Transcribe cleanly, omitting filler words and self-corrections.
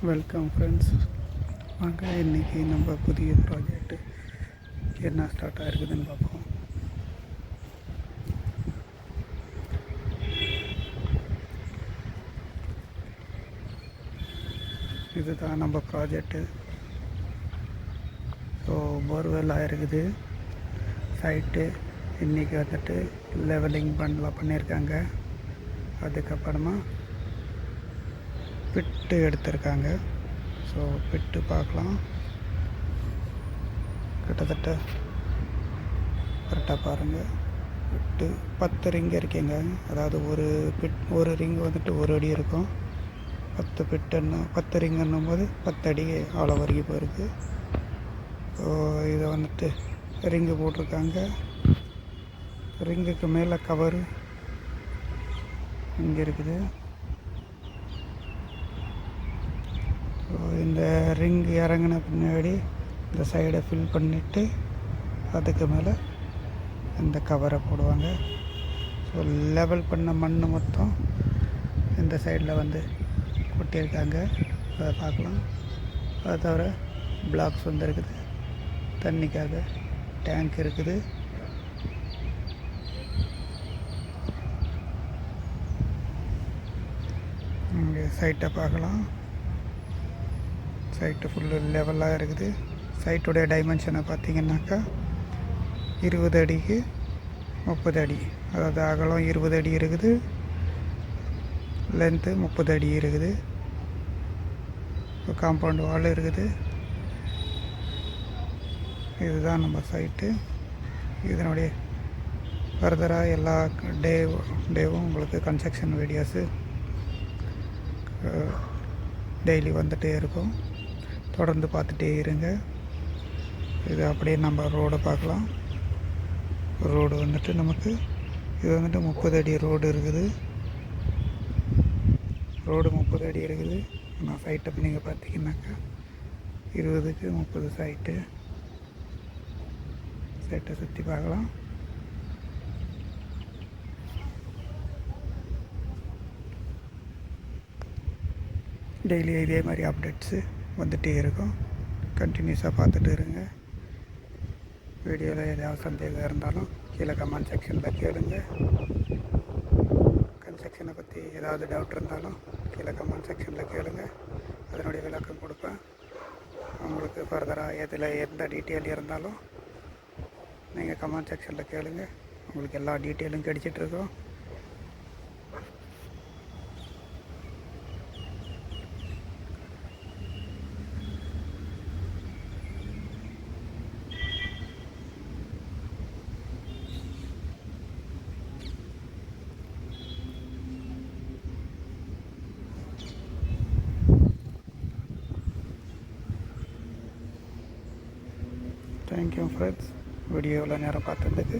Welcome friends. வாங்க இன்றைக்கி நம்ம புதிய ப்ராஜெக்ட்டு என்ன ஸ்டார்ட் ஆகிருக்குதுன்னு பார்ப்போம். இதுதான் நம்ம ப்ராஜெக்ட்டு. ஸோ போர்வெல் ஆகிருக்குது. சைட்டு இன்றைக்கி வந்துட்டு லெவலிங் பண்ணியிருக்காங்க. அதுக்கப்புறமா பிட்டு எடுத்திருக்காங்க. ஸோ பிட்டு பார்க்கலாம். கிட்டத்தட்ட கரெக்டாக பாருங்கள். பிட்டு 10 ரிங் இருக்கீங்க. அதாவது ஒரு ரிங் வந்துட்டு 1 அடி இருக்கும். 10 பிட்டுன்னு 10 ரிங்குன்னும் போது 10 அடி அவ்வளோ வரைக்கும் போயிருக்கு. ஸோ இதை வந்துட்டு ரிங்கு போட்டிருக்காங்க. ரிங்குக்கு மேலே கவரு இங்கே இருக்குது. ஸோ இந்த ரிங் இறங்கின பின்னாடி இந்த சைடை ஃபில் பண்ணிவிட்டு அதுக்கு மேலே இந்த கவரை போடுவாங்க. ஸோ லெவல் பண்ண மண் மொத்தம் இந்த சைடில் வந்து கொட்டியிருக்காங்க. அதை பார்க்கலாம். அது தவிர பிளாக்ஸ் வந்து இருக்குது. தண்ணிக்காக டேங்க் இருக்குது. இங்கே சைட்டை பார்க்கலாம். சைட்டு ஃபுல்லு லெவலாக இருக்குது. சைட்டுடைய டைமென்ஷனை பார்த்திங்கன்னாக்கா 20 அடிக்கு 30 அடி. அதாவது அகலம் 20 அடி இருக்குது, லென்த்து 30 அடி இருக்குது. காம்பவுண்ட் வால் இருக்குது. இதுதான் நம்ம சைட்டு. இதனுடைய ஃபர்தராக எல்லா டேவும் உங்களுக்கு கன்ஸ்ட்ரக்ஷன் வீடியோஸு டெய்லி வந்துகிட்டே இருக்கும். தொடர்ந்து பார்த்துட்டே இருங்க. இது அப்படியே நம்ம ரோடை பார்க்கலாம். ரோடு வந்துட்டு நமக்கு இது வந்துட்டு 30 அடி ரோடு இருக்குது. ரோடு 30 அடி இருக்குது. ஆனால் சைட்டை நீங்கள் பார்த்தீங்கன்னாக்கா 20க்கு 30 சைட்டை சுற்றி பார்க்கலாம். டெய்லி இதே மாதிரி அப்டேட்ஸு வந்துகிட்டே இருக்கும். கண்டினியூஸாக பார்த்துட்டு இருங்க. வீடியோவில் ஏதாவது சந்தேகம் இருந்தாலும் கீழே கமெண்ட் செக்ஷனில் கேளுங்க. கன்ஸ்ட்ரக்ஷனை பற்றி ஏதாவது டவுட் இருந்தாலும் கீழே கமெண்ட் செக்ஷனில் கேளுங்க. அதனுடைய விளக்கம் கொடுப்பேன். உங்களுக்கு ஃபர்தராக எந்த டீட்டெயில் இருந்தாலும் நீங்கள் கமெண்ட் செக்ஷனில் கேளுங்க. உங்களுக்கு எல்லா டீட்டெயிலும் கிடைச்சிட்ருக்கோம். Thank you friends. வீடியோ இவ்வளோ நேரம் பார்த்ததுக்கு